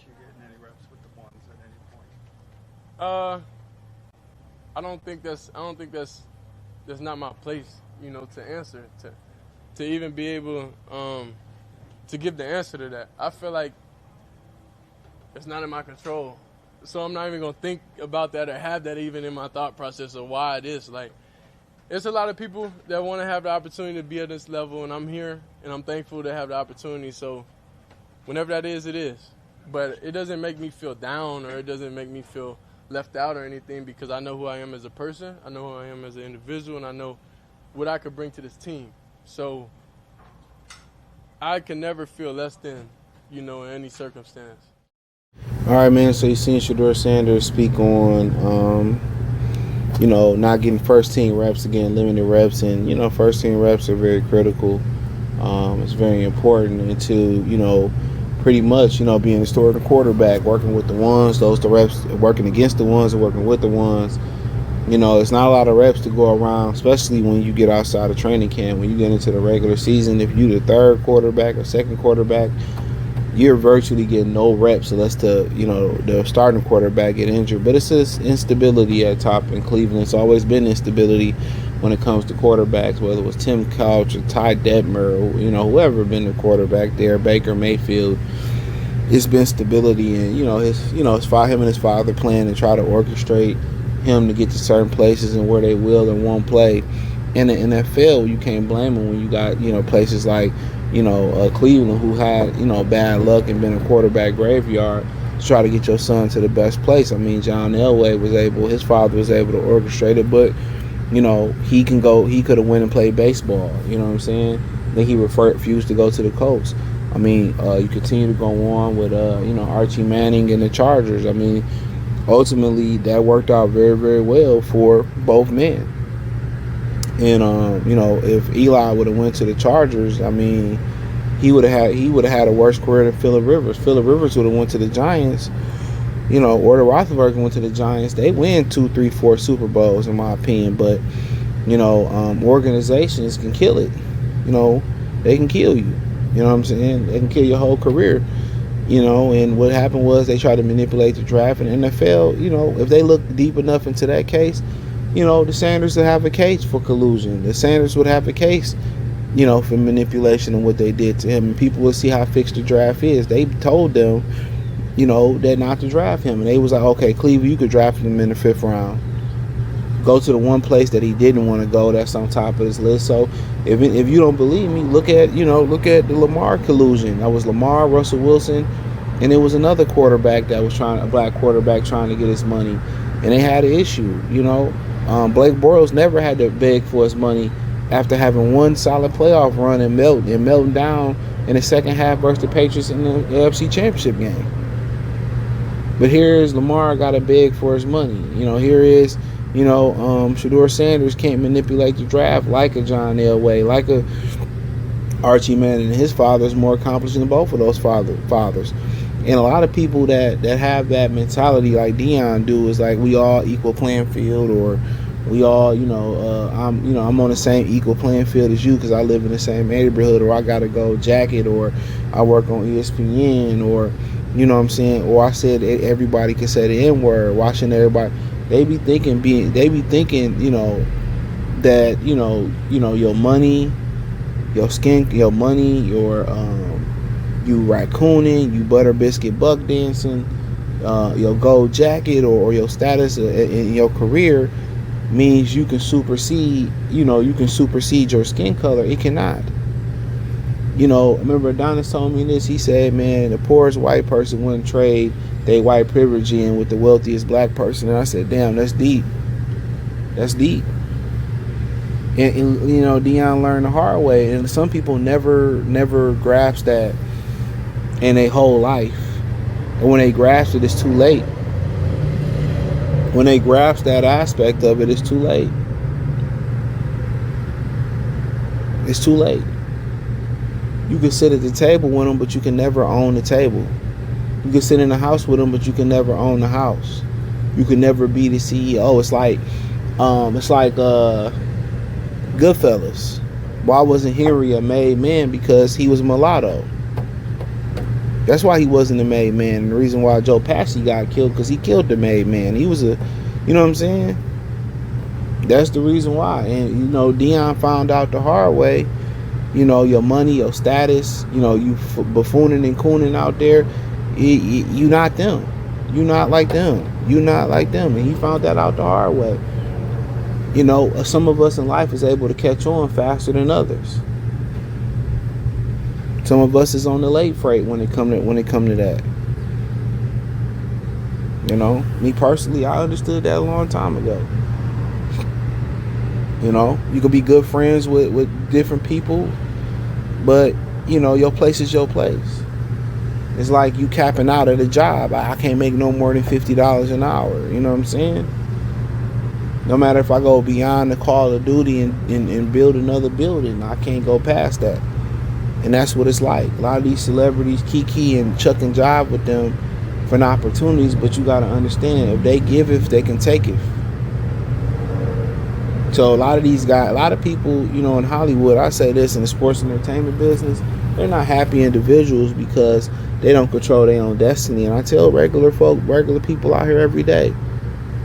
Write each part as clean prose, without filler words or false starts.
you getting any reps with the ones at any point? I don't think that's not my place, to answer, to even be able to give the answer to that. I feel like it's not in my control. So I'm not even going to think about that or have that even in my thought process of why it is. Like, it's a lot of people that want to have the opportunity to be at this level, and I'm here, and I'm thankful to have the opportunity. So whenever that is, it is. But it doesn't make me feel down, or it doesn't make me feel left out or anything, because I know who I am as a person, I know who I am as an individual, and I know what I could bring to this team. So I can never feel less than, in any circumstance. All right, man. So you seen Shador Sanders speak on, not getting first team reps again, limited reps, and first team reps are very critical. It's very important, and to pretty much being a starting quarterback, working with the ones, the reps, working against the ones, and working with the ones. It's not a lot of reps to go around, especially when you get outside of training camp. When you get into the regular season, if you're the third quarterback or second quarterback, you're virtually getting no reps unless the starting quarterback get injured. But it's just instability at top in Cleveland. It's always been instability when it comes to quarterbacks, whether it was Tim Couch or Ty Detmer or whoever been the quarterback there, Baker Mayfield. It's been stability, and him and his father plan to try to orchestrate him to get to certain places and where they will and won't play. In the NFL, you can't blame him when you got places like Cleveland, who had bad luck and been a quarterback graveyard, to try to get your son to the best place. I mean, John Elway his father was able to orchestrate it, but he could have went and played baseball. You know what I'm saying? Then he refused to go to the Colts. I mean, you continue to go on with Archie Manning and the Chargers. I mean, ultimately that worked out very, very well for both men. And if Eli would have went to the Chargers, I mean, he would have had a worse career than Phillip Rivers. Phillip Rivers would have went to the Giants, or the Roethlisberger went to the Giants. They win 2, 3, 4 Super Bowls, in my opinion. But organizations can kill it. They can kill you. You know what I'm saying? They can kill your whole career. And what happened was they tried to manipulate the draft. And NFL, if they look deep enough into that case, the Sanders would have a case for collusion. The Sanders would have a case, for manipulation and what they did to him. And people will see how fixed the draft is. They told them, that not to draft him. And they was like, okay, Cleveland, you could draft him in the 5th round. Go to the one place that he didn't want to go. That's on top of his list. So if you don't believe me, look at the Lamar collusion. That was Lamar, Russell Wilson, and it was another quarterback that was a black quarterback trying to get his money. And they had an issue, Blake Bortles never had to beg for his money after having one solid playoff run and melting down in the second half versus the Patriots in the AFC Championship game. But here's Lamar got to beg for his money. Here is, Shador Sanders can't manipulate the draft like a John Elway, like a Archie Manning. And his father is more accomplished than both of those fathers. And a lot of people that have that mentality like Deion do is like, we all equal playing field, or we all, I'm on the same equal playing field as you because I live in the same neighborhood, or I got to go jacket, or I work on ESPN, or, or I said everybody can say the N-word, watching everybody. They be thinking, that, your money, your skin, your money, your, you raccooning, you butter biscuit buck dancing, your gold jacket, or your status in your career means you can supersede your skin color. It cannot. Remember Adonis told me this. He said, man, the poorest white person wouldn't trade their white privilege in with the wealthiest black person. And I said, damn, that's deep. That's deep. And Deion learned the hard way. And some people never grasp that in their whole life. And when they grasp it, it's too late. When they grasp that aspect of it, it's too late. It's too late. You can sit at the table with them, but you can never own the table. You can sit in the house with them, but you can never own the house. You can never be the CEO. It's like Goodfellas. Why wasn't Henry a made man? Because he was mulatto. That's why he wasn't the made man. And the reason why Joe Pesci got killed, because he killed the made man. He was a, you know what I'm saying? That's the reason why. And, you know, Dion found out the hard way. You know, your money, your status, you know, you buffooning and cooning out there, you not them. You not like them. You not like them. And he found that out the hard way. You know, some of us in life is able to catch on faster than others. Some of us is on the late freight when it come to that. You know, me personally, I understood that a long time ago. You know, you can be good friends with different people, but, you know, your place is your place. It's like you capping out at a job. I can't make no more than $50 an hour. You know what I'm saying? No matter if I go beyond the call of duty and build another building, I can't go past that. And that's what it's like. A lot of these celebrities kiki and chuck and jive with them for opportunities, but you got to understand, if they give it, they can take it. So a lot of these guys, a lot of people, you know, in Hollywood, I say this, in the sports and entertainment business, they're not happy individuals because they don't control their own destiny. And I tell regular folk, regular people out here every day,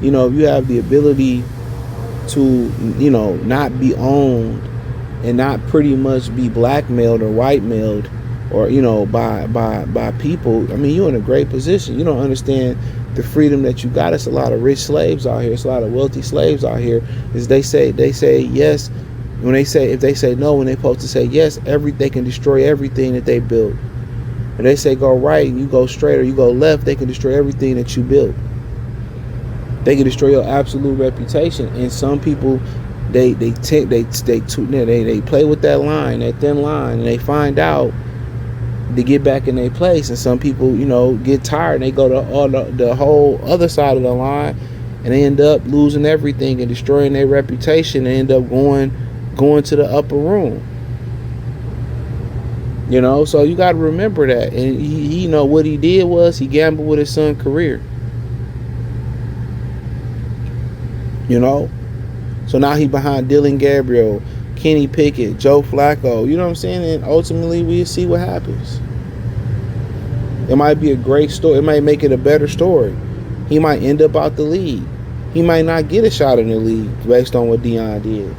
you know, if you have the ability to, you know, not be owned and not pretty much be blackmailed or white-mailed or, you know, by people, I mean, you're in a great position. You don't understand the freedom that you got. It's a lot of rich slaves out here. It's a lot of wealthy slaves out here. Is they say yes. When they say, if they say no, when they supposed to say yes, they can destroy everything that they built. If they say go right and you go straight, or you go left, they can destroy everything that you built. They can destroy your absolute reputation. And some people, they play with that line, that thin line, and they find out to get back in their place. And some people, you know, get tired and they go to the whole other side of the line, and they end up losing everything and destroying their reputation. They end up going to the upper room. You know, so you got to remember that. And he, you know, what he did was he gambled with his son's career. You know, so now he behind Dylan Gabriel, Kenny Pickett, Joe Flacco. You know what I'm saying? And ultimately, we'll see what happens. It might be a great story. It might make it a better story. He might end up out the league. He might not get a shot in the league based on what Dion did.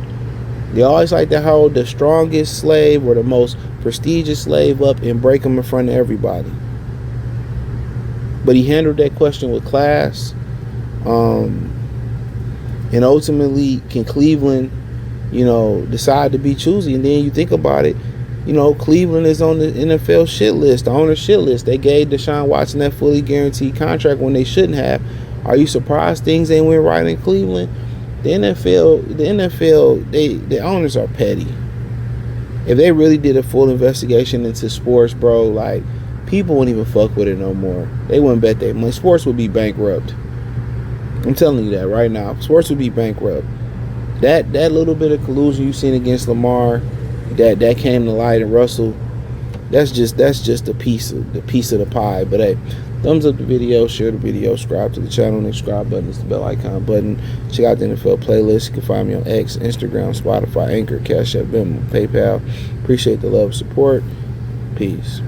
They always like to hold the strongest slave or the most prestigious slave up and break him in front of everybody. But he handled that question with class. And ultimately, can Cleveland, you know, decide to be choosy? And then you think about it, you know, Cleveland is on the NFL shit list, the owner shit list. They gave Deshaun Watson that fully guaranteed contract when they shouldn't have. Are you surprised things ain't went right in Cleveland? The NFL, the owners are petty. If they really did a full investigation into sports, bro, like, people wouldn't even fuck with it no more. They wouldn't bet their money. Sports would be bankrupt. I'm telling you that right now. Sports would be bankrupt. That little bit of collusion you seen against Lamar, that came to light, and Russell, that's just a piece of the pie. But hey, thumbs up the video, share the video, subscribe to the channel. The subscribe button is the bell icon button. Check out the NFL playlist. You can find me on X, Instagram, Spotify, Anchor, Cash App, Venmo, PayPal. Appreciate the love and support. Peace.